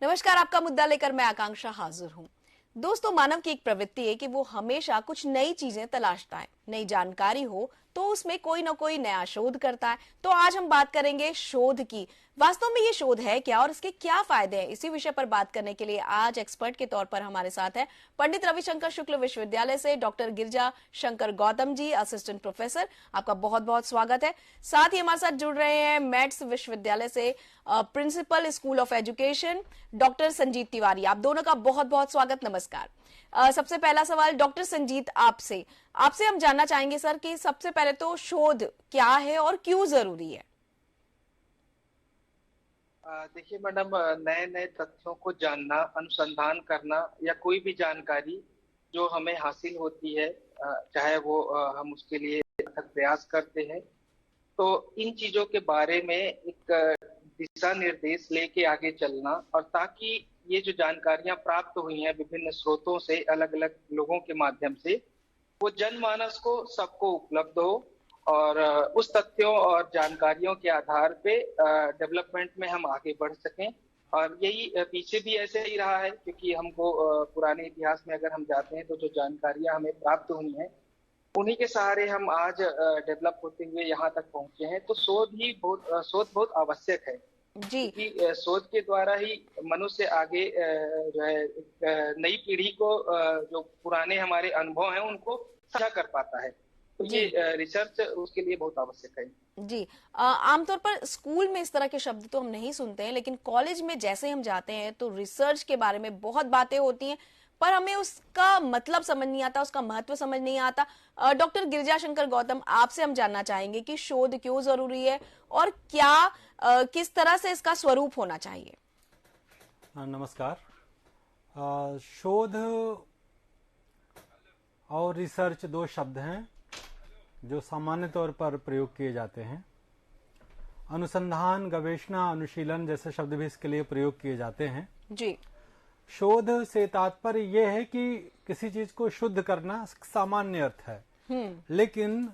नमस्कार, आपका मुद्दा लेकर मैं आकांक्षा हाजिर हूँ। दोस्तों, मानव की एक प्रवृत्ति है कि वो हमेशा कुछ नई चीजें तलाशता है। नई जानकारी हो तो उसमें कोई ना कोई नया शोध करता है। तो आज हम बात करेंगे शोध की। वास्तव में ये शोध है क्या और इसके क्या फायदे हैं, इसी विषय पर बात करने के लिए आज एक्सपर्ट के तौर पर हमारे साथ है पंडित रविशंकर शुक्ल विश्वविद्यालय से doctor Girija Shankar Gautam ji, assistant professor. आपका बहुत बहुत स्वागत है। साथ ही हमारे साथ जुड़ रहे हैं मैट्स विश्वविद्यालय से principal school of education doctor Sanjeet Tiwari. आप दोनों का बहुत बहुत स्वागत। नमस्कार। सबसे पहला सवाल डॉक्टर संजीत आपसे आपसे हम जानना चाहेंगे सर कि सबसे पहले तो शोध क्या है और क्यों जरूरी है। देखिए मैडम, नए नए तथ्यों को जानना, अनुसंधान करना या कोई भी जानकारी जो हमें हासिल होती है, चाहे वो हम उसके लिए अथक प्रयास करते हैं, तो इन चीजों के बारे में एक दिशा निर्देश लेके आगे चलना, और ताकि ये जो जानकारियां प्राप्त हुई हैं विभिन्न स्रोतों से, अलग अलग लोगों के माध्यम से, वो जनमानस को सबको उपलब्ध हो और उस तथ्यों और जानकारियों के आधार पे डेवलपमेंट में हम आगे बढ़ सकें। और यही पीछे भी ऐसे ही रहा है, क्योंकि हमको पुराने इतिहास में अगर हम जाते हैं तो जो जानकारियां हमें प्राप्त हुई हैं उन्हीं के सहारे हम आज डेवलप होते हुए यहाँ तक पहुंचे हैं। तो शोध बहुत आवश्यक है जी क्योंकि शोध के द्वारा ही मनुष्य आगे जो है एक नई पीढ़ी को जो पुराने हमारे अनुभव हैं उनको साझा कर पाता है। तो जी ये रिसर्च उसके लिए बहुत आवश्यक है। जी आमतौर पर स्कूल में इस तरह के शब्द तो हम नहीं सुनते हैं, लेकिन कॉलेज में जैसे हम जाते हैं तो रिसर्च के बारे में बहुत बातें होती हैं, पर हमें उसका मतलब समझ नहीं आता, उसका महत्व समझ नहीं आता। डॉक्टर गिरिजा शंकर गौतम, आपसे हम जानना चाहेंगे कि शोध क्यों जरूरी है और क्या किस तरह से इसका स्वरूप होना चाहिए। नमस्कार। शोध और रिसर्च दो शब्द हैं जो सामान्य तौर पर प्रयोग किए जाते हैं। अनुसंधान, गवेषणा, अनुशीलन जैसे शब्द भी इसके लिए प्रयोग किए जाते हैं। जी। शोध से तात्पर्य यह है कि किसी चीज को शुद्ध करना सामान्य अर्थ है, लेकिन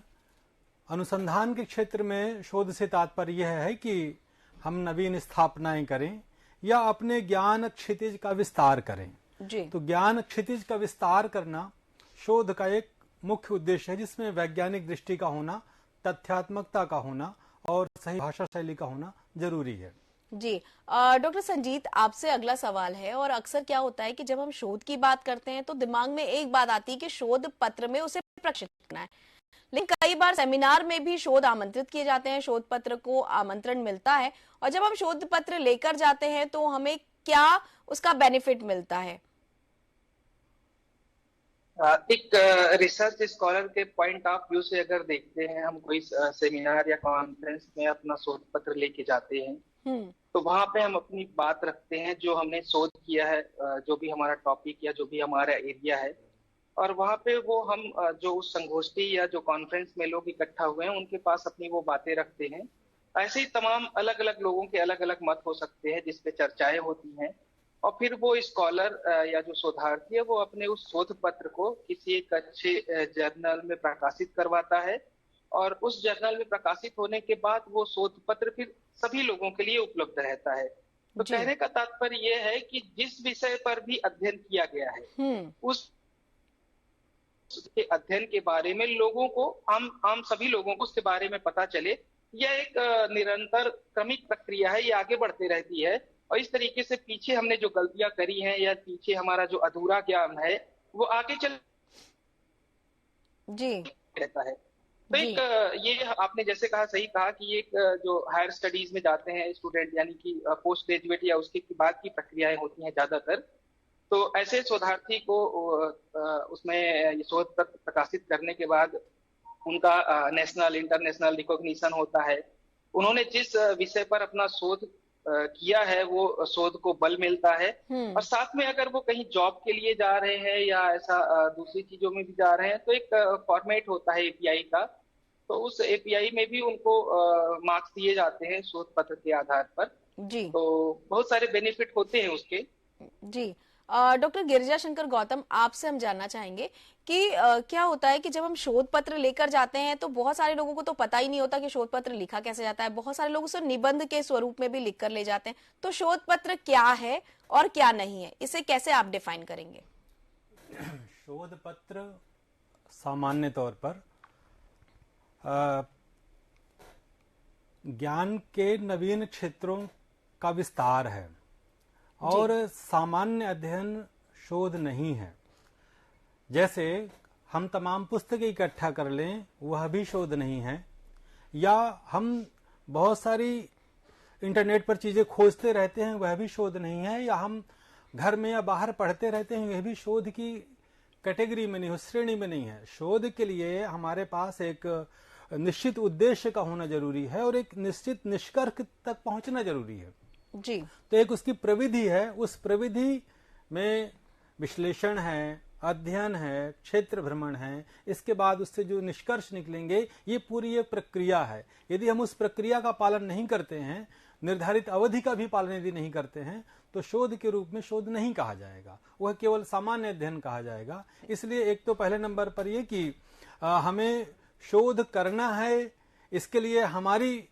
अनुसंधान के क्षेत्र में शोध से तात्पर्य यह है कि हम नवीन स्थापनाएं करें या अपने ज्ञान क्षितिज का विस्तार करें। जी। तो ज्ञान क्षितिज का विस्तार करना शोध का एक मुख्य उद्देश्य है, जिसमें वैज्ञानिक दृष्टि का होना, तथ्यात्मकता का होना और सही भाषा शैली का होना जरूरी है। जी। डॉक्टर संजीत, आपसे अगला सवाल है, और अक्सर क्या होता है कि जब हम शोध की बात करते हैं तो दिमाग में एक बात आती है कि शोध पत्र में उसे प्रकाशित करना है, लेकिन कई बार सेमिनार में भी शोध आमंत्रित किए जाते हैं, शोध पत्र को आमंत्रण मिलता है, और जब हम शोध पत्र लेकर जाते हैं तो हमें क्या उसका बेनिफिट मिलता है। एक रिसर्च स्कॉलर के पॉइंट ऑफ व्यू से अगर देखते हैं, हम कोई सेमिनार या कॉन्फ्रेंस में अपना शोध पत्र लेके जाते हैं तो वहां पे हम अपनी बात रखते हैं, जो हमने शोध किया है, जो भी हमारा टॉपिक या जो भी हमारा एरिया है, और वहां पे वो हम जो उस संगोष्ठी या जो कॉन्फ्रेंस में लोग इकट्ठा हुए हैं उनके पास अपनी वो बातें रखते हैं। ऐसे ही तमाम अलग अलग लोगों के अलग अलग मत हो सकते हैं जिसपे चर्चाएं होती हैं, और फिर वो स्कॉलर या जो शोधार्थी है वो अपने उस शोध पत्र को किसी एक अच्छे जर्नल में प्रकाशित करवाता है, और उस जर्नल में प्रकाशित होने के बाद वो शोध पत्र फिर सभी लोगों के लिए उपलब्ध रहता है। तो कहने का तात्पर्य यह है कि जिस विषय पर भी अध्ययन किया गया है उस के अध्ययन के बारे में लोगों को, आम सभी लोगों को उसके बारे में पता चले। यह एक निरंतर क्रमिक प्रक्रिया है, ये आगे बढ़ती रहती है, और इस तरीके से पीछे हमने जो गलतियां करी हैं या पीछे हमारा जो अधूरा ज्ञान है वो आगे चल जी रहता है। तो एक ये आपने जैसे कहा, सही कहा कि एक जो हायर स्टडीज में जाते हैं स्टूडेंट, यानी कि पोस्ट ग्रेजुएट या उसके बाद की प्रक्रियाएं होती हैं ज्यादातर, तो ऐसे शोधार्थी को उसमें शोध पत्र प्रकाशित करने के बाद उनका नेशनल इंटरनेशनल रिकॉग्निशन होता है। उन्होंने जिस विषय पर अपना शोध किया है वो शोध को बल मिलता है, और साथ में अगर वो कहीं जॉब के लिए जा रहे हैं या ऐसा दूसरी चीजों में भी जा रहे हैं तो एक फॉर्मेट होता है एपीआई का, तो उस एपीआई में भी उनको मार्क्स दिए जाते हैं शोध पत्र के आधार पर। जी। तो बहुत सारे बेनिफिट होते हैं उसके। जी। डॉक्टर गिरिजा शंकर गौतम, आपसे हम जानना चाहेंगे कि क्या होता है कि जब हम शोध पत्र लेकर जाते हैं तो बहुत सारे लोगों को तो पता ही नहीं होता कि शोध पत्र लिखा कैसे जाता है। बहुत सारे लोग उसे निबंध के स्वरूप में भी लिख कर ले जाते हैं। तो शोध पत्र क्या है और क्या नहीं है, इसे कैसे आप डिफाइन करेंगे? शोध पत्र सामान्य तौर पर ज्ञान के नवीन क्षेत्रों का विस्तार है और सामान्य अध्ययन शोध नहीं है। जैसे हम तमाम पुस्तकें इकट्ठा कर लें, वह भी शोध नहीं है, या हम बहुत सारी इंटरनेट पर चीजें खोजते रहते हैं, वह भी शोध नहीं है, या हम घर में या बाहर पढ़ते रहते हैं, वह भी शोध की कैटेगरी में नहीं, श्रेणी में नहीं है। शोध के लिए हमारे पास एक निश्चित उद्देश्य का होना जरूरी है और एक निश्चित निष्कर्ष तक पहुंचना जरूरी है जी। तो एक उसकी प्रविधि है, उस प्रविधि में विश्लेषण है, अध्ययन है, क्षेत्र भ्रमण है, इसके बाद उससे जो निष्कर्ष निकलेंगे, ये पूरी एक प्रक्रिया है। यदि हम उस प्रक्रिया का पालन नहीं करते हैं, निर्धारित अवधि का भी पालन यदि नहीं करते हैं, तो शोध के रूप में शोध नहीं कहा जाएगा, वह केवल सामान्य अध्ययन कहा जाएगा। इसलिए एक तो पहले नंबर पर यह कि हमें शोध करना है, इसके लिए हमारी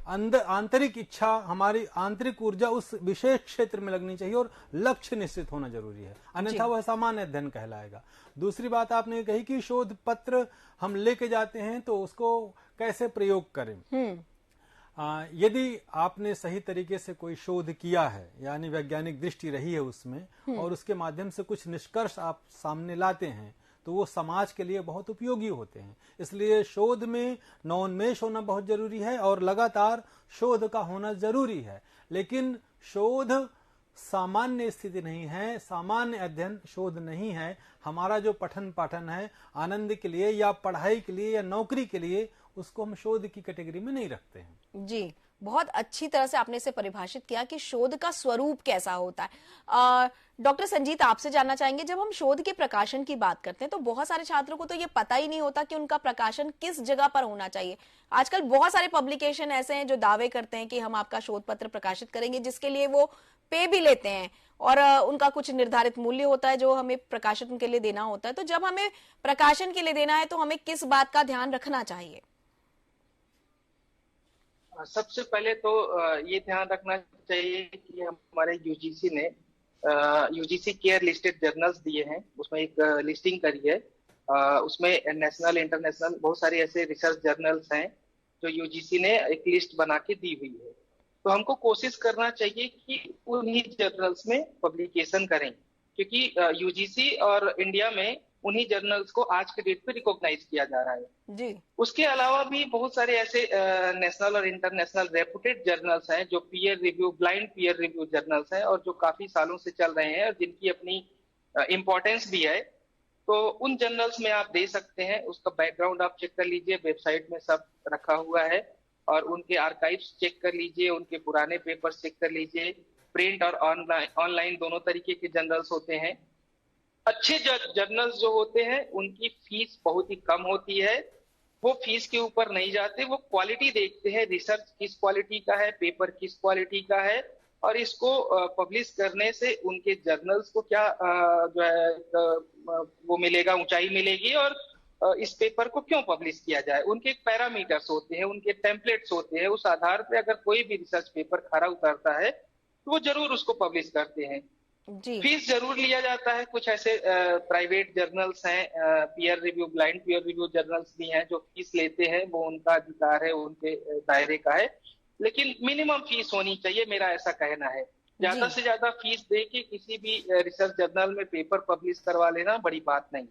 आंतरिक इच्छा, हमारी आंतरिक ऊर्जा उस विशेष क्षेत्र में लगनी चाहिए और लक्ष्य निश्चित होना जरूरी है, अन्यथा वह सामान्य अध्ययन कहलाएगा। दूसरी बात आपने कही कि शोध पत्र हम लेके जाते हैं तो उसको कैसे प्रयोग करें। यदि आपने सही तरीके से कोई शोध किया है, यानी वैज्ञानिक दृष्टि रही है उसमें, और उसके माध्यम से कुछ निष्कर्ष आप सामने लाते हैं, तो वो समाज के लिए बहुत उपयोगी होते हैं। इसलिए शोध में नवोन्मेष होना बहुत जरूरी है और लगातार शोध का होना जरूरी है। लेकिन शोध सामान्य स्थिति नहीं है, सामान्य अध्ययन शोध नहीं है। हमारा जो पठन पाठन है आनंद के लिए या पढ़ाई के लिए या नौकरी के लिए, उसको हम शोध की कैटेगरी में नहीं रखते हैं। जी, बहुत अच्छी तरह से आपने इसे परिभाषित किया कि शोध का स्वरूप कैसा होता है। डॉक्टर संजीत, आपसे जानना चाहेंगे, जब हम शोध के प्रकाशन की बात करते हैं तो बहुत सारे छात्रों को तो ये पता ही नहीं होता कि उनका प्रकाशन किस जगह पर होना चाहिए। आजकल बहुत सारे पब्लिकेशन ऐसे हैं जो दावे करते हैं कि हम आपका शोध पत्र प्रकाशित करेंगे, जिसके लिए वो पे भी लेते हैं और उनका कुछ निर्धारित मूल्य होता है जो हमें प्रकाशन के लिए देना होता है। तो जब हमें प्रकाशन के लिए देना है तो हमें किस बात का ध्यान रखना चाहिए? सबसे पहले तो ये ध्यान रखना चाहिए कि हमारे यूजीसी ने यूजीसी केयर लिस्टेड जर्नल्स दिए हैं, उसमें एक लिस्टिंग करी है। उसमें नेशनल इंटरनेशनल बहुत सारे ऐसे रिसर्च जर्नल्स हैं जो यूजीसी ने एक लिस्ट बना के दी हुई है। तो हमको कोशिश करना चाहिए कि उन्हीं जर्नल्स में पब्लिकेशन करें, क्योंकि यूजीसी और इंडिया में उन्हीं जर्नल्स को आज के डेट पे रिकॉग्नाइज किया जा रहा है जी। उसके अलावा भी बहुत सारे ऐसे नेशनल और इंटरनेशनल रेपुटेड जर्नल्स हैं जो peer review, blind peer review journals हैं और जो काफी सालों से चल रहे हैं और जिनकी अपनी इम्पोर्टेंस भी है। तो उन जर्नल्स में आप दे सकते हैं, उसका बैकग्राउंड आप चेक कर लीजिए, वेबसाइट में सब रखा हुआ है, और उनके आर्काइव्स चेक कर लीजिए, उनके पुराने पेपर्स चेक कर लीजिए। प्रिंट और ऑनलाइन दोनों तरीके के जर्नल्स होते हैं। अच्छे जर्नल्स जो होते हैं उनकी फीस बहुत ही कम होती है, वो फीस के ऊपर नहीं जाते, वो क्वालिटी देखते हैं, रिसर्च किस क्वालिटी का है, पेपर किस क्वालिटी का है, और इसको पब्लिश करने से उनके जर्नल्स को क्या जो है वो मिलेगा, ऊंचाई मिलेगी, और इस पेपर को क्यों पब्लिश किया जाए। उनके पैरामीटर्स होते हैं, उनके टेम्पलेट्स होते हैं, उस आधार पे अगर कोई भी रिसर्च पेपर खरा उतरता है तो वो जरूर उसको पब्लिश करते हैं। जी। फीस जरूर लिया जाता है। कुछ ऐसे प्राइवेट जर्नल्स हैं, peer review, blind peer review journals भी हैं जो फीस लेते हैं, वो उनका अधिकार है, उनके दायरे का है, लेकिन मिनिमम फीस होनी चाहिए, मेरा ऐसा कहना है। ज्यादा से ज्यादा फीस दे के किसी भी रिसर्च जर्नल में पेपर पब्लिश करवा लेना बड़ी बात नहीं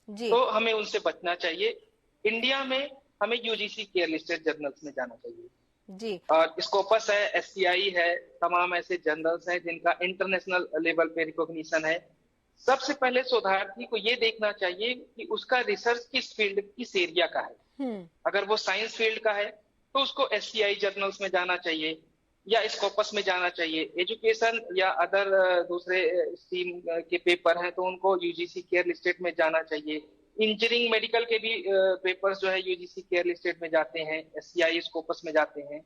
है, तो हमें उनसे बचना चाहिए। इंडिया में हमें यूजीसी केयर लिस्टेड जर्नल्स में जाना चाहिए जी। और स्कोपस है, एससीआई है, तमाम ऐसे जर्नल्स हैं जिनका इंटरनेशनल लेवल पे रिकॉग्निशन है। सबसे पहले शोधार्थी को ये देखना चाहिए कि उसका रिसर्च किस फील्ड, किस एरिया का है। अगर वो साइंस फील्ड का है तो उसको एससीआई जर्नल्स में जाना चाहिए या स्कोपस में जाना चाहिए। एजुकेशन या अदर दूसरे स्ट्रीम के पेपर हैं तो उनको यूजीसी केयर लिस्टेड में जाना चाहिए। इंजीनियरिंग मेडिकल के भी पेपर्स जो है यूजीसी केयर लिस्टेड में जाते हैं, एससीआई स्कोपस में जाते हैं।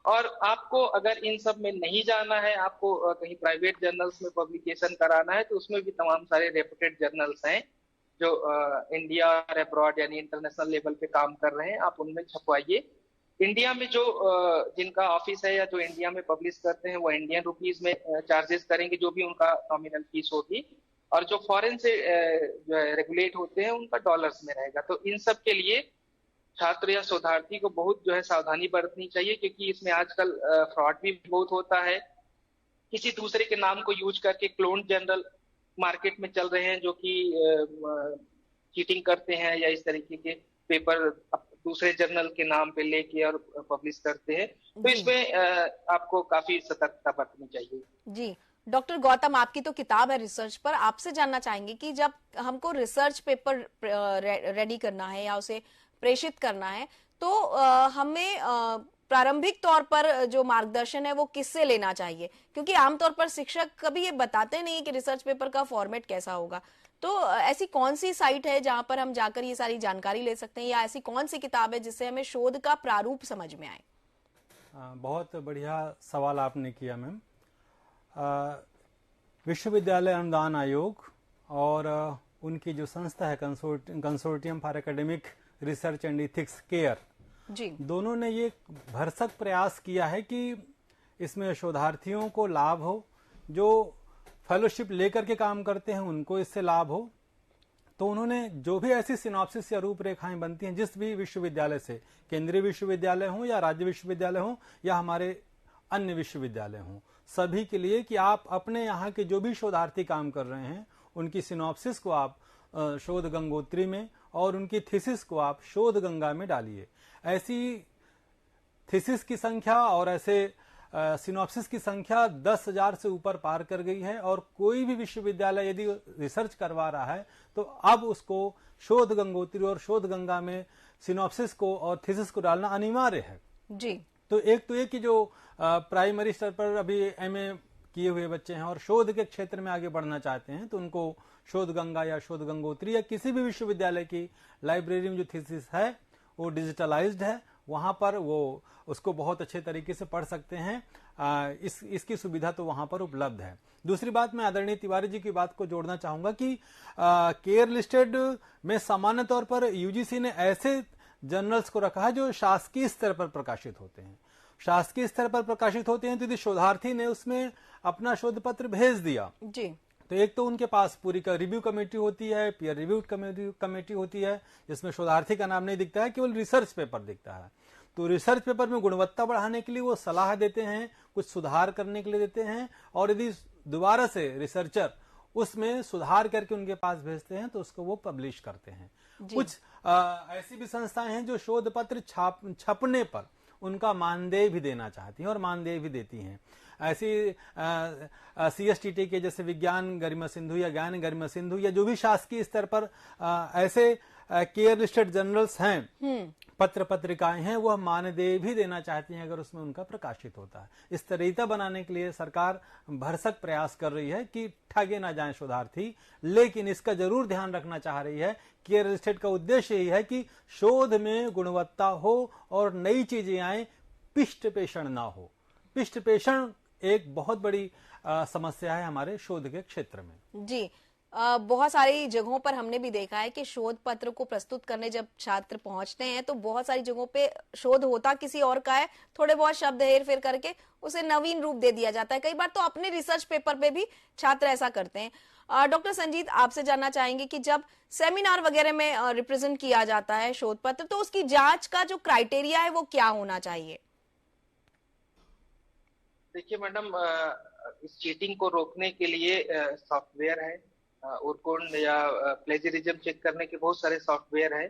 और आपको अगर इन सब में नहीं जाना है, आपको कहीं प्राइवेट जर्नल्स में पब्लिकेशन कराना है, तो उसमें भी तमाम सारे रेपुटेड जर्नल्स हैं जो इंडिया और अब्रॉड यानी इंटरनेशनल लेवल पे काम कर रहे हैं, आप उनमें छपवाइए। इंडिया में जो जिनका ऑफिस है या जो इंडिया में पब्लिश करते हैं वो इंडियन रुपीज में चार्जेस करेंगे, जो भी उनका नॉमिनल फीस होगी, और जो फॉरेन से जो है रेगुलेट होते हैं उनका डॉलर्स में रहेगा। तो इन सब के लिए छात्र या शोधार्थी को बहुत जो है सावधानी बरतनी चाहिए, क्योंकि इसमें आजकल फ्रॉड भी बहुत होता है। किसी दूसरे के नाम को यूज करके क्लोन जर्नल मार्केट में चल रहे हैं जो कि चीटिंग करते हैं, या इस तरीके के पेपर दूसरे जर्नल के नाम पे लेके और पब्लिश करते हैं। तो इसमें आपको काफी सतर्कता बरतनी चाहिए। जी डॉक्टर गौतम, आपकी तो किताब है रिसर्च पर, आपसे जानना चाहेंगे कि जब हमको रिसर्च पेपर रेडी करना है या उसे प्रेषित करना है, तो हमें प्रारंभिक तौर पर जो मार्गदर्शन है वो किससे लेना चाहिए? क्योंकि आमतौर पर शिक्षक कभी ये बताते नहीं कि रिसर्च पेपर का फॉर्मेट कैसा होगा। तो ऐसी कौन सी साइट है जहां पर हम जाकर ये सारी जानकारी ले सकते हैं, या ऐसी कौन सी किताब है जिससे हमें शोध का प्रारूप समझ में आए? बहुत बढ़िया सवाल आपने किया मैम। विश्वविद्यालय अनुदान आयोग और उनकी जो संस्था है consortium for academic research and ethics care, जी, दोनों ने ये भरसक प्रयास किया है कि इसमें शोधार्थियों को लाभ हो, जो फेलोशिप लेकर के काम करते हैं उनको इससे लाभ हो। तो उन्होंने जो भी ऐसी सिनॉप्सिस या रूपरेखाएं बनती हैं जिस भी विश्वविद्यालय से, केंद्रीय विश्वविद्यालय हो या राज्य विश्वविद्यालय हो या हमारे अन्य विश्वविद्यालय हो, सभी के लिए कि आप अपने यहाँ के जो भी शोधार्थी काम कर रहे हैं उनकी सिनॉप्सिस को आप शोध गंगोत्री में और उनकी थीसिस को आप शोध गंगा में डालिए। ऐसी थीसिस की संख्या और ऐसे सिनॉप्सिस की संख्या 10,000 से ऊपर पार कर गई है, और कोई भी विश्वविद्यालय यदि रिसर्च करवा रहा है तो अब उसको शोध गंगोत्री और शोध गंगा में सिनॉप्सिस को और थीसिस को डालना अनिवार्य है। जी, तो एक कि जो प्राइमरी स्तर पर अभी एमए किए हुए बच्चे हैं और शोध के क्षेत्र में आगे बढ़ना चाहते हैं, तो उनको शोध गंगा या शोध गंगोत्री या किसी भी विश्वविद्यालय की लाइब्रेरी में जो थीसिस है वो डिजिटलाइज्ड है, वहां पर वो उसको बहुत अच्छे तरीके से पढ़ सकते हैं। इसकी सुविधा तो वहां पर उपलब्ध है। दूसरी बात, मैं आदरणीय तिवारी जी की बात को जोड़ना चाहूंगा कि केयर लिस्टेड में सामान्य तौर पर यूजीसी ने ऐसे जर्नल्स को रखा है जो शासकीय स्तर पर प्रकाशित होते हैं। शासकीय स्तर पर प्रकाशित होते हैं तो यदि शोधार्थी ने उसमें अपना शोध पत्र भेज दिया जी, तो एक तो उनके पास पूरी का रिव्यू कमेटी होती है, पीयर रिव्यूड कमेटी होती है, जिसमें शोधार्थी का नाम नहीं दिखता है, केवल रिसर्च पेपर दिखता है। तो रिसर्च पेपर में गुणवत्ता बढ़ाने के लिए वो सलाह देते हैं, कुछ सुधार करने के लिए देते हैं, और यदि दोबारा से रिसर्चर उसमें सुधार करके उनके पास भेजते हैं तो उसको वो पब्लिश करते हैं। कुछ ऐसी भी संस्थाएं हैं जो शोध पत्र छपने पर उनका मानदेय भी देना चाहती हैं और मानदेय भी देती हैं। ऐसी सीएसटीटी के जैसे विज्ञान गरिमा सिंधु या ज्ञान गरिमा सिंधु या जो भी शासकीय स्तर पर ऐसे केयर लिस्टेड जर्नल्स हैं, पत्र पत्रिकाएं हैं, वह मानदेय भी देना चाहती हैं अगर उसमें उनका प्रकाशित होता है। इस तरीका बनाने के लिए सरकार भरसक प्रयास कर रही है कि ठगे ना जाएं शोधार्थी, लेकिन इसका जरूर ध्यान रखना चाह रही है। केयर लिस्टेड का उद्देश्य यही है कि शोध में गुणवत्ता हो और नई चीजें आए, पिष्ट पेषण ना हो। पिष्ट पेषण एक बहुत बड़ी समस्या है हमारे शोध के क्षेत्र में। जी, बहुत सारी जगहों पर हमने भी देखा है कि शोध पत्र को प्रस्तुत करने जब छात्र पहुंचते हैं तो बहुत सारी जगहों पे शोध होता किसी और का है, थोड़े बहुत शब्द हेर फेर करके उसे नवीन रूप दे दिया जाता है। कई बार तो अपने रिसर्च पेपर पे भी छात्र ऐसा करते हैं। डॉक्टर संजीत, आपसे जानना चाहेंगे कि जब सेमिनार वगैरह में रिप्रेजेंट किया जाता है शोध पत्र, तो उसकी जांच का जो क्राइटेरिया है वो क्या होना चाहिए? देखिए मैडम, इस चीटिंग को रोकने के लिए सॉफ्टवेयर है, उर्कुंड या प्लेजरिज्म चेक करने के बहुत सारे सॉफ्टवेयर हैं।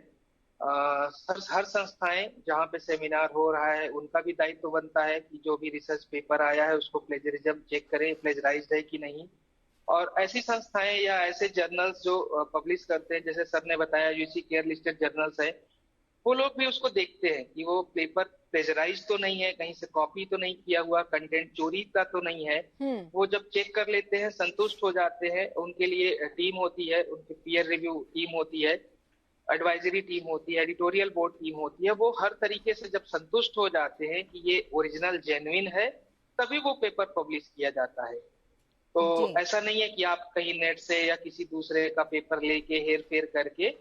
हर संस्थाएं जहां पे सेमिनार हो रहा है उनका भी दायित्व बनता है कि जो भी रिसर्च पेपर आया है उसको प्लेजरिज्म चेक करें, प्लेजराइज्ड है कि नहीं। और ऐसी संस्थाएं या ऐसे जर्नल्स जो पब्लिश करते हैं, जैसे सर ने बताया यूजीसी केयर लिस्टेड जर्नल्स है, वो लोग भी उसको देखते हैं कि वो पेपर प्लेजराइज तो नहीं है, कहीं से कॉपी तो नहीं किया हुआ, कंटेंट चोरी का तो नहीं है। वो जब चेक कर लेते हैं, संतुष्ट हो जाते हैं। उनके लिए टीम होती है, उनकी पीयर रिव्यू टीम होती है, एडवाइजरी टीम होती है, एडिटोरियल बोर्ड टीम होती है, वो हर तरीके से जब संतुष्ट हो जाते हैं कि ये ओरिजिनल जेन्युइन है, तभी वो पेपर पब्लिश किया जाता है। तो जी ऐसा नहीं है कि आप कहीं नेट से या किसी दूसरे का पेपर लेके हेर फेर करके,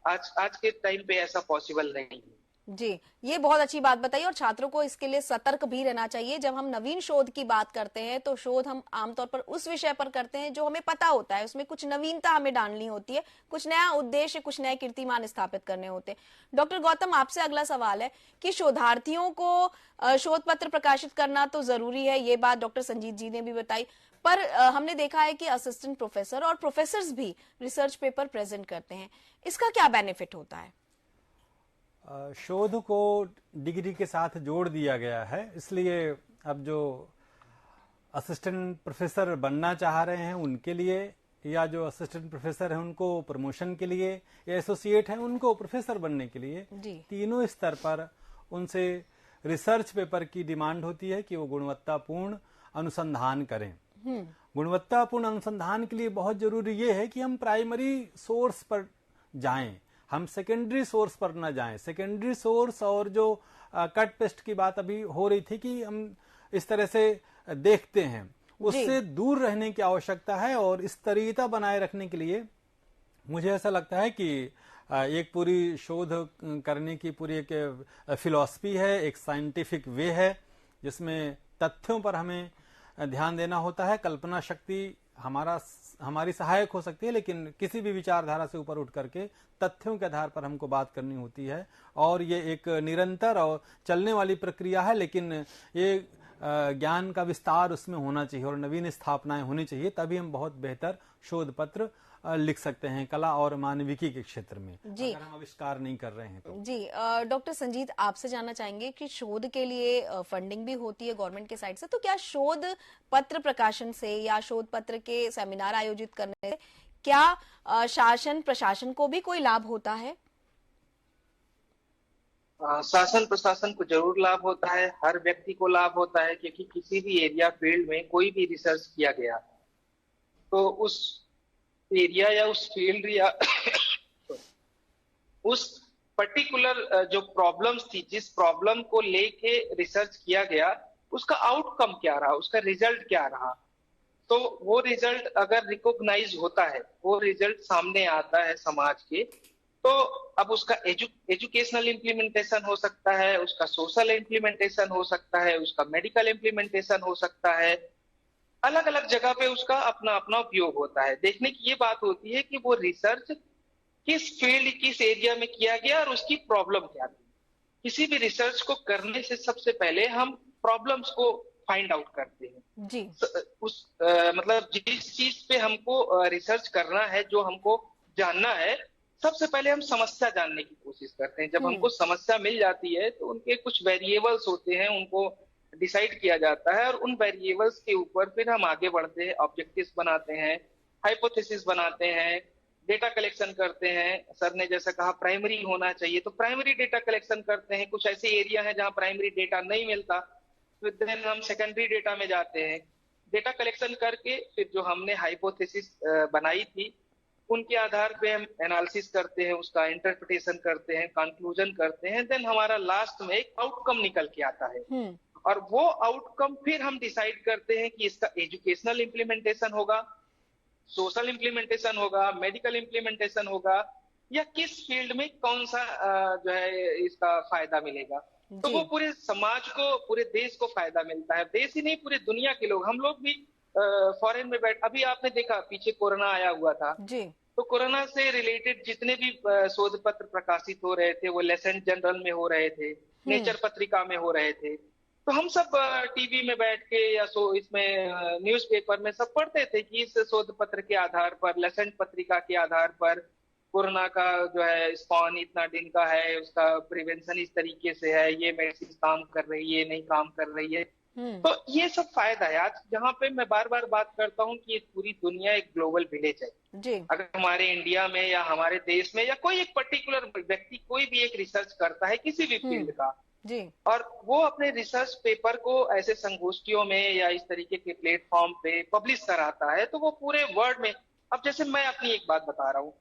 आज के टाइम पे ऐसा पॉसिबल नहीं है। जी, ये बहुत अच्छी बात बताई और छात्रों को इसके लिए सतर्क भी रहना चाहिए। जब हम नवीन शोध की बात करते हैं तो शोध हम आमतौर पर उस विषय पर करते हैं जो हमें पता होता है, उसमें कुछ नवीनता हमें डालनी होती है, कुछ नया उद्देश्य, कुछ नए कीर्तिमान स्थापित करने होते हैं। डॉक्टर गौतम, आपसे अगला सवाल है कि शोधार्थियों को शोध पत्र प्रकाशित करना तो जरूरी है, ये बात डॉक्टर संजीत जी ने भी बताई, पर हमने देखा है कि असिस्टेंट प्रोफेसर और प्रोफेसर्स भी रिसर्च पेपर प्रेजेंट करते हैं, इसका क्या बेनिफिट होता है? शोध को डिग्री के साथ जोड़ दिया गया है, इसलिए अब जो असिस्टेंट प्रोफेसर बनना चाह रहे हैं उनके लिए, या जो असिस्टेंट प्रोफेसर हैं उनको प्रमोशन के लिए, या एसोसिएट हैं उनको प्रोफेसर बनने के लिए, तीनों स्तर पर उनसे रिसर्च पेपर की डिमांड होती है कि वो गुणवत्तापूर्ण अनुसंधान करें। गुणवत्तापूर्ण अनुसंधान के लिए बहुत जरूरी ये है कि हम प्राइमरी सोर्स पर जाएं, हम सेकेंडरी सोर्स पर न जाएं। सेकेंडरी सोर्स और जो कट पेस्ट की बात अभी हो रही थी कि हम इस तरह से देखते हैं, उससे दूर रहने की आवश्यकता है। और स्तरीयता बनाए रखने के लिए मुझे ऐसा लगता है कि एक पूरी शोध करने की पूरी एक फिलॉसफी है, एक साइंटिफिक वे है, जिसमें तथ्यों पर हमें ध्यान देना होता है। कल्पना शक्ति हमारी सहायक हो सकती है, लेकिन किसी भी विचारधारा से ऊपर उठ करके तथ्यों के आधार पर हमको बात करनी होती है। और ये एक निरंतर और चलने वाली प्रक्रिया है, लेकिन ये ज्ञान का विस्तार उसमें होना चाहिए और नवीन स्थापनाएं होनी चाहिए, तभी हम बहुत बेहतर शोध पत्र लिख सकते हैं कला और मानविकी के क्षेत्र में, अगर हम आविष्कार नहीं कर रहे हैं तो। जी, डॉक्टर संजीत, आपसे जानना चाहेंगे कि शोध के लिए फंडिंग भी होती है गवर्नमेंट के साइड से, तो क्या शोध पत्र प्रकाशन से या शोध पत्र के सेमिनार आयोजित करने से क्या शासन प्रशासन को भी कोई लाभ होता है? शासन प्रशासन को जरूर लाभ होता है, हर व्यक्ति को लाभ होता है, क्योंकि किसी भी एरिया फील्ड में कोई भी रिसर्च किया गया तो उस एरिया या उस फील्ड या उस पर्टिकुलर जो प्रॉब्लम्स थी, जिस प्रॉब्लम को लेके रिसर्च किया गया, उसका आउटकम क्या रहा, उसका रिजल्ट क्या रहा, तो वो रिजल्ट अगर रिकॉग्नाइज होता है, वो रिजल्ट सामने आता है समाज के, तो अब उसका एजुकेशनल इम्प्लीमेंटेशन हो सकता है, उसका सोशल इम्प्लीमेंटेशन हो सकता है, उसका मेडिकल इम्प्लीमेंटेशन हो सकता है, अलग अलग जगह पे उसका अपना अपना उपयोग होता है। देखने की ये बात होती है कि वो रिसर्च किस फील्ड, किस एरिया में किया गया और उसकी प्रॉब्लम क्या थी। किसी भी रिसर्च को करने से सबसे पहले हम प्रॉब्लम्स को फाइंड आउट करते हैं जी। मतलब जिस चीज पे हमको रिसर्च करना है, जो हमको जानना है, सबसे पहले हम समस्या जानने की कोशिश करते हैं। जब हमको समस्या मिल जाती है तो उनके कुछ वेरिएबल्स होते हैं, उनको डिसाइड किया जाता है और उन वेरिएबल्स के ऊपर फिर हम आगे बढ़ते हैं, ऑब्जेक्टिव्स बनाते हैं, हाइपोथेसिस बनाते हैं, डेटा कलेक्शन करते हैं। सर ने जैसा कहा प्राइमरी होना चाहिए, तो प्राइमरी डेटा कलेक्शन करते हैं। कुछ ऐसे एरिया है जहां प्राइमरी डेटा नहीं मिलता, तो देन हम सेकेंडरी डेटा में जाते हैं। डेटा कलेक्शन करके फिर जो हमने हाइपोथेसिस बनाई थी, उनके आधार पे हम एनालिसिस करते हैं, उसका इंटरप्रिटेशन करते हैं, कंक्लूजन करते हैं, देन हमारा लास्ट में एक आउटकम निकल के आता है। और वो आउटकम फिर हम डिसाइड करते हैं कि इसका एजुकेशनल इम्प्लीमेंटेशन होगा, सोशल इम्प्लीमेंटेशन होगा, मेडिकल इम्प्लीमेंटेशन होगा, या किस फील्ड में कौन सा जो है इसका फायदा मिलेगा। तो वो पूरे समाज को, पूरे देश को फायदा मिलता है। देश ही नहीं, पूरे दुनिया के लोग, हम लोग भी फॉरेन में अभी आपने देखा पीछे कोरोना आया हुआ था जी। तो कोरोना से रिलेटेड जितने भी शोध पत्र प्रकाशित हो रहे थे, वो लेसेंट जर्नल में हो रहे थे, नेचर पत्रिका में हो रहे थे। तो हम सब टीवी में बैठ के या इसमें न्यूज़पेपर में सब पढ़ते थे कि इस शोध पत्र के आधार पर, लेसेंट पत्रिका के आधार पर कोरोना का जो है स्पॉन इतना दिन का है, उसका प्रिवेंशन इस तरीके से है, ये मेडिसिन काम कर रही है, नहीं काम कर रही है। तो ये सब फायदा है। आज जहाँ पे मैं बार बार बात करता हूँ कि पूरी दुनिया एक ग्लोबल विलेज है जी। अगर हमारे इंडिया में या हमारे देश में या कोई एक पर्टिकुलर व्यक्ति कोई भी एक रिसर्च करता है किसी भी फील्ड का जी, और वो अपने रिसर्च पेपर को ऐसे संगोष्ठियों में या इस तरीके के प्लेटफॉर्म पे पब्लिश कराता है, तो वो पूरे वर्ल्ड में, अब जैसे मैं अपनी एक बात बता रहा हूँ,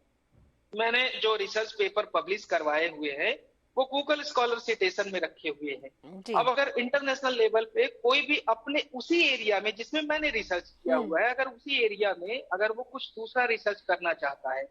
मैंने जो रिसर्च पेपर पब्लिश करवाए हुए हैं वो गूगल स्कॉलर सिटेशन में रखे हुए हैं। जी। अब अगर इंटरनेशनल लेवल पे कोई भी अपने उसी एरिया में जिसमें मैंने रिसर्च किया हुआ है, अगर उसी एरिया में अगर वो कुछ दूसरा रिसर्च करना चाहता है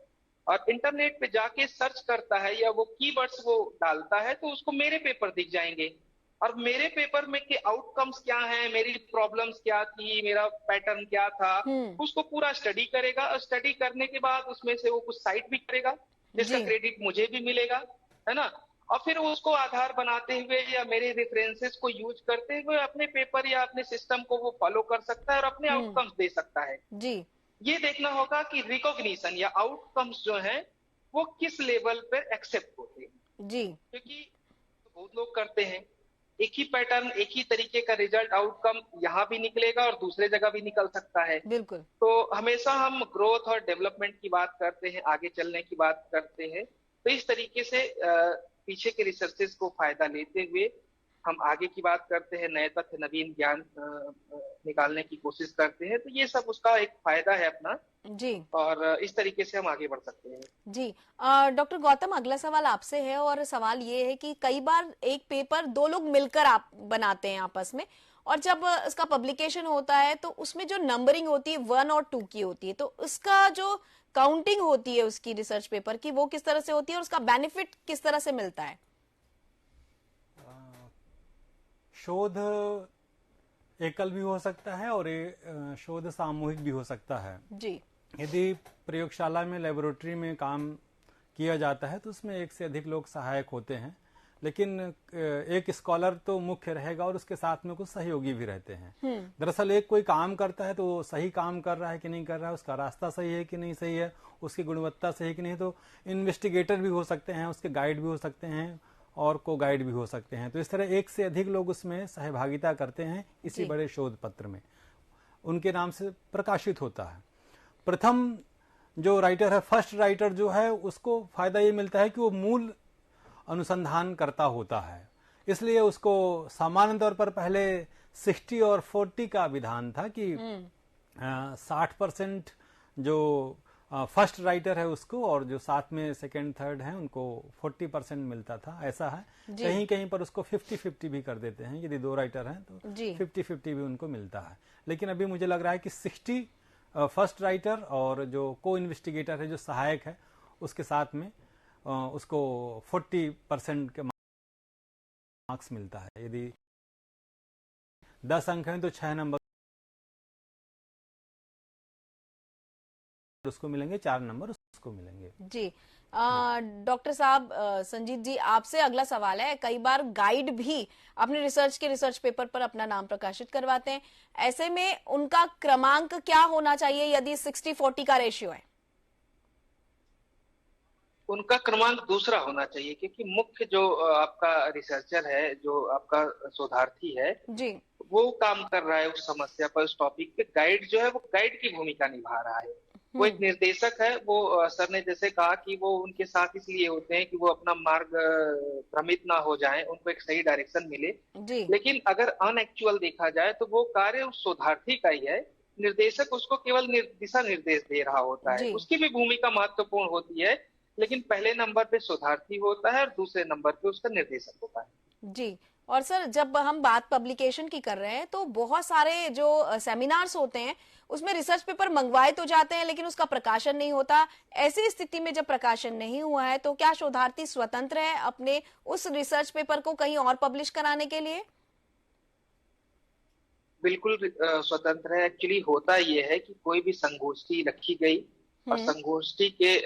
और इंटरनेट पे जाके सर्च करता है या वो कीवर्ड्स वो डालता है, तो उसको मेरे पेपर दिख जाएंगे। और मेरे पेपर में के आउटकम्स क्या हैं, मेरी प्रॉब्लम्स क्या थी, मेरा पैटर्न क्या था, उसको पूरा स्टडी करेगा। और स्टडी करने के बाद उसमें से वो कुछ साइट भी करेगा जिसका क्रेडिट मुझे भी मिलेगा, है ना। और फिर उसको आधार बनाते हुए या मेरे रेफरेंसेस को यूज करते हुए अपने पेपर या अपने सिस्टम को वो फॉलो कर सकता है और अपने आउटकम्स दे सकता है। जी। ये देखना होगा कि रिकॉग्निशन या आउटकम्स जो है वो किस लेवल पर एक्सेप्ट होते हैं। जी। क्योंकि बहुत लोग करते हैं एक ही पैटर्न, एक ही तरीके का रिजल्ट आउटकम यहाँ भी निकलेगा और दूसरे जगह भी निकल सकता है। बिल्कुल। तो हमेशा हम ग्रोथ और डेवलपमेंट की बात करते हैं, आगे चलने की बात करते हैं, तो इस तरीके से पीछे के रिसर्चेस को फायदा लेते हुए हम आगे की बात करते हैं, नए तथ्य नवीन ज्ञान निकालने की कोशिश करते हैं। तो ये सब उसका एक फायदा है अपना जी। और इस तरीके से हम आगे बढ़ सकते हैं। जी। डॉक्टर गौतम, अगला सवाल आपसे है और सवाल ये है कि कई बार एक पेपर दो लोग मिलकर आप बनाते हैं आपस में, और जब इसका पब्लिकेशन होता है तो उसमें जो नंबरिंग होती है 1 और 2 की होती है, तो उसका जो काउंटिंग होती है उसकी रिसर्च पेपर की, वो किस तरह से होती है और उसका बेनिफिट किस तरह से मिलता है? शोध एकल भी हो सकता है और शोध सामूहिक भी हो सकता है। जी। यदि प्रयोगशाला में, लेबोरेटरी में काम किया जाता है तो उसमें एक से अधिक लोग सहायक होते हैं, लेकिन एक स्कॉलर तो मुख्य रहेगा और उसके साथ में कुछ सहयोगी भी रहते हैं। दरअसल एक कोई काम करता है तो वो सही काम कर रहा है कि नहीं कर रहा है, उसका रास्ता सही है कि नहीं सही है, उसकी गुणवत्ता सही है कि नहीं, तो इन्वेस्टिगेटर भी हो सकते हैं, उसके गाइड भी हो सकते हैं और को गाइड भी हो सकते हैं। तो इस तरह एक से अधिक लोग उसमें सहभागिता करते हैं इसी बड़े शोध पत्र में, उनके नाम से प्रकाशित होता है। प्रथम जो राइटर है, फर्स्ट राइटर जो है, उसको फायदा ये मिलता है कि वो मूल अनुसंधान करता होता है, इसलिए उसको सामान्य तौर पर पहले 60 और 40 का विधान था कि 60% जो फर्स्ट राइटर है उसको और जो साथ में सेकंड थर्ड है उनको 40% मिलता था, ऐसा है। कहीं कहीं पर उसको 50-50 भी कर देते हैं, यदि 2 राइटर हैं तो 50-50 भी उनको मिलता है। लेकिन अभी मुझे लग रहा है कि 60 फर्स्ट राइटर और जो को इन्वेस्टिगेटर है, जो सहायक है, उसके साथ में उसको 40% के मार्क्स मिलता है। यदि 10 अंक हैं तो 6 नंबर उसको मिलेंगे, 4 नंबर उसको मिलेंगे। जी। डॉक्टर साहब, संजीत जी, आपसे अगला सवाल है। कई बार गाइड भी अपने रिसर्च पेपर पर अपना नाम प्रकाशित करवाते हैं, ऐसे में उनका क्रमांक क्या होना चाहिए यदि 60-40 का रेशियो है? उनका क्रमांक दूसरा होना चाहिए, क्योंकि मुख्य जो आपका रिसर्चर है, जो आपका शोधार्थी है जी, वो काम कर रहा है उस समस्या पर, उस टॉपिक पे। गाइड जो है वो गाइड की भूमिका निभा रहा है, वो एक निर्देशक है। वो सर ने जैसे कहा कि वो उनके साथ इसलिए होते हैं कि वो अपना मार्ग भ्रमित ना हो जाए, उनको एक सही डायरेक्शन मिले जी। लेकिन अगर अनएक्चुअल देखा जाए तो वो कार्य उस शोधार्थी का ही है, निर्देशक उसको केवल दिशा निर्देश दे रहा होता है। उसकी भी भूमिका महत्वपूर्ण होती है, लेकिन पहले नंबर पे शोधार्थी होता है और दूसरे नंबर पे उसका निर्देशक होता है। जी। और सर, जब हम बात पब्लिकेशन की कर रहे हैं तो बहुत सारे जो सेमिनार्स होते हैं उसमें रिसर्च पेपर मंगवाए तो जाते हैं लेकिन उसका प्रकाशन नहीं होता। ऐसी स्थिति में जब प्रकाशन नहीं हुआ है तो क्या शोधार्थी स्वतंत्र है अपने उस रिसर्च पेपर को कहीं और पब्लिश कराने के लिए? बिल्कुल स्वतंत्र है। एक्चुअली होता यह है कि कोई भी संगोष्ठी रखी गई और संगोष्ठी के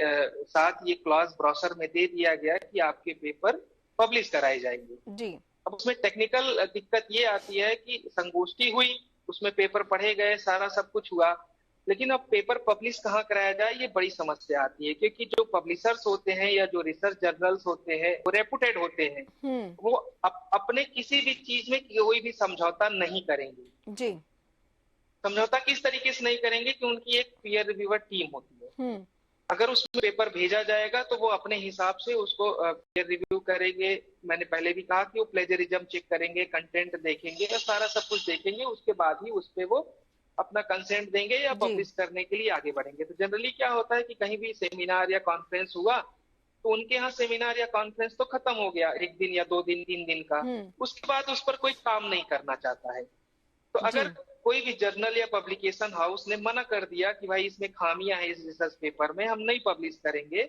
साथ ये क्लॉज ब्रोशर में दे दिया गया कि आपके पेपर पब्लिश कराए जाएंगे जी। अब उसमें टेक्निकल दिक्कत ये आती है कि संगोष्ठी हुई, उसमें पेपर पढ़े गए, सारा सब कुछ हुआ, लेकिन अब पेपर पब्लिश कहाँ कराया जाए ये बड़ी समस्या आती है। क्योंकि जो पब्लिशर्स होते हैं या जो रिसर्च जर्नल्स होते हैं वो रेपुटेड होते हैं, वो अपने किसी भी चीज में कोई भी समझौता नहीं करेंगे। जी। समझौता किस तरीके से नहीं करेंगे कि उनकी एक पीयर रिव्यूअर टीम होती है। अगर उसमें पेपर भेजा जाएगा तो वो अपने हिसाब से उसको पीयर रिव्यू करेंगे। मैंने पहले भी कहा कि वो प्लेजरिज्म चेक करेंगे, कंटेंट देखेंगे और सारा सब कुछ देखेंगे, उसके बाद ही उस पे वो अपना कंसेंट देंगे या पब्लिश करने के लिए आगे बढ़ेंगे। तो जनरली क्या होता है कि कहीं भी सेमिनार या कॉन्फ्रेंस हुआ तो उनके यहाँ सेमिनार या कॉन्फ्रेंस तो खत्म हो गया, 1 दिन या 2 दिन 3 दिन का, उसके बाद उस पर कोई काम नहीं करना चाहता है। तो अगर कोई भी जर्नल या पब्लिकेशन हाउस ने मना कर दिया कि भाई इसमें खामियां हैं इस रिसर्च पेपर में, हम नहीं पब्लिश करेंगे,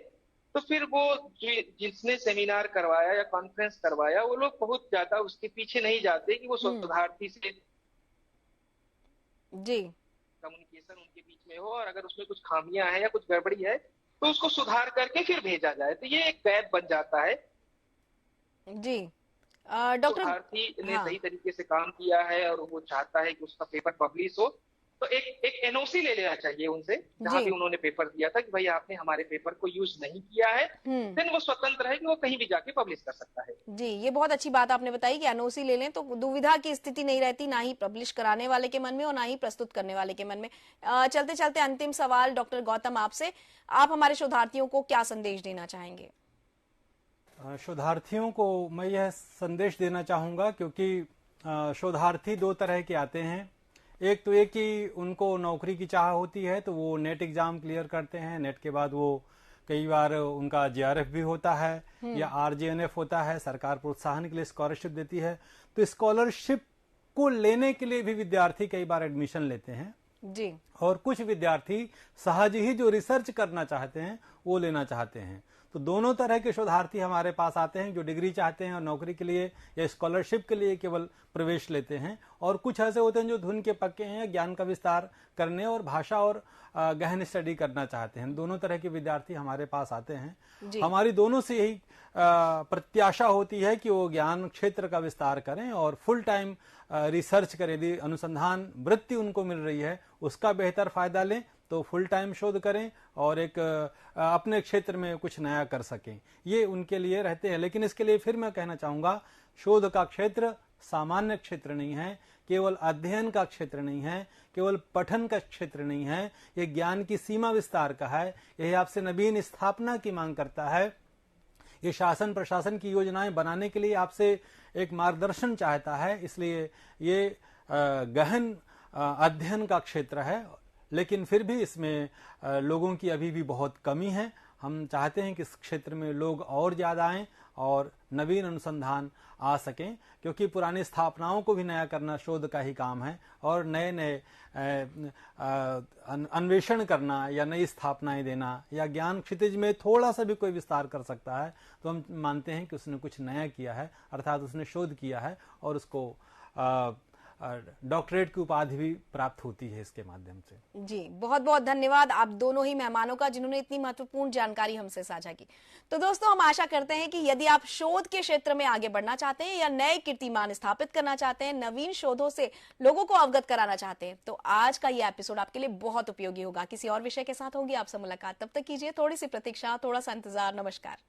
तो फिर वो जिसने सेमिनार करवाया या कॉन्फ्रेंस करवाया वो लोग बहुत ज्यादा उसके पीछे नहीं जाते कि वो शोधार्थी से कम्युनिकेशन उनके बीच में हो और अगर उसमें कुछ खामियां हैं या कुछ गड़बड़ी है तो उसको सुधार करके फिर भेजा जाए। तो ये एक गैप बन जाता है। जी डॉक्टर, शोधार्थी ने सही तरीके से काम किया है और वो चाहता है कि उसका पेपर पब्लिश हो, तो एक एनओसी ले लेना चाहिए उनसे, जहां भी उन्होंने पेपर दिया था कि भाई आपने हमारे पेपर को यूज नहीं किया है, देन वो स्वतंत्र है कि वो कहीं भी जाके पब्लिश कर सकता है। जी, ये बहुत अच्छी बात आपने बताई कि एनओसी ले लें तो दुविधा की स्थिति नहीं रहती, ना ही पब्लिश कराने वाले के मन में और ना ही प्रस्तुत करने वाले के मन में। चलते चलते अंतिम सवाल डॉक्टर गौतम आपसे, आप हमारे शोधार्थियों को क्या संदेश देना चाहेंगे? शोधार्थियों को मैं यह संदेश देना चाहूंगा, क्योंकि शोधार्थी दो तरह के आते हैं। एक तो ये कि उनको नौकरी की चाह होती है तो वो नेट एग्जाम क्लियर करते हैं, नेट के बाद वो कई बार उनका जेआरएफ भी होता है या आरजेएनएफ होता है, सरकार प्रोत्साहन के लिए स्कॉलरशिप देती है। तो स्कॉलरशिप को लेने के लिए भी विद्यार्थी कई बार एडमिशन लेते हैं जी। और कुछ विद्यार्थी सहज ही जो रिसर्च करना चाहते हैं वो लेना चाहते हैं। तो दोनों तरह के शोधार्थी हमारे पास आते हैं, जो डिग्री चाहते हैं और नौकरी के लिए या स्कॉलरशिप के लिए केवल प्रवेश लेते हैं, और कुछ ऐसे होते हैं जो धुन के पक्के हैं या ज्ञान का विस्तार करने और भाषा और गहन स्टडी करना चाहते हैं। दोनों तरह के विद्यार्थी हमारे पास आते हैं। हमारी दोनों से यही प्रत्याशा होती है कि वो ज्ञान क्षेत्र का विस्तार करें और फुल टाइम रिसर्च करें। यदि अनुसंधान वृत्ति उनको मिल रही है उसका बेहतर फायदा लें, तो फुल टाइम शोध करें और एक अपने क्षेत्र में कुछ नया कर सकें, ये उनके लिए रहते हैं। लेकिन इसके लिए फिर मैं कहना चाहूंगा, शोध का क्षेत्र सामान्य क्षेत्र नहीं है, केवल अध्ययन का क्षेत्र नहीं है, केवल पठन का क्षेत्र नहीं है, ये ज्ञान की सीमा विस्तार का है। यही आपसे नवीन स्थापना की मांग करता है। ये शासन प्रशासन की योजनाएं बनाने के लिए आपसे एक मार्गदर्शन चाहता है। इसलिए ये गहन अध्ययन का क्षेत्र है, लेकिन फिर भी इसमें लोगों की अभी भी बहुत कमी है। हम चाहते हैं कि इस क्षेत्र में लोग और ज्यादा आएं और नवीन अनुसंधान आ सकें, क्योंकि पुरानी स्थापनाओं को भी नया करना शोध का ही काम है और नए नए अन्वेषण करना या नई स्थापनाएं देना या ज्ञान क्षितिज में थोड़ा सा भी कोई विस्तार कर सकता है तो हम मानते हैं कि उसने कुछ नया किया है, अर्थात उसने शोध किया है और उसको डॉक्टरेट की उपाधि भी प्राप्त होती है इसके माध्यम से। जी, बहुत बहुत धन्यवाद आप दोनों ही मेहमानों का, जिन्होंने इतनी महत्वपूर्ण जानकारी हमसे साझा की। तो दोस्तों, हम आशा करते हैं कि यदि आप शोध के क्षेत्र में आगे बढ़ना चाहते हैं या नए कीर्तिमान स्थापित करना चाहते हैं, नवीन शोधों से लोगों को अवगत कराना चाहते हैं, तो आज का ये एपिसोड आपके लिए बहुत उपयोगी होगा। किसी और विषय के साथ होगी आपसे मुलाकात, तब तक कीजिए थोड़ी सी प्रतीक्षा, थोड़ा सा इंतजार। नमस्कार।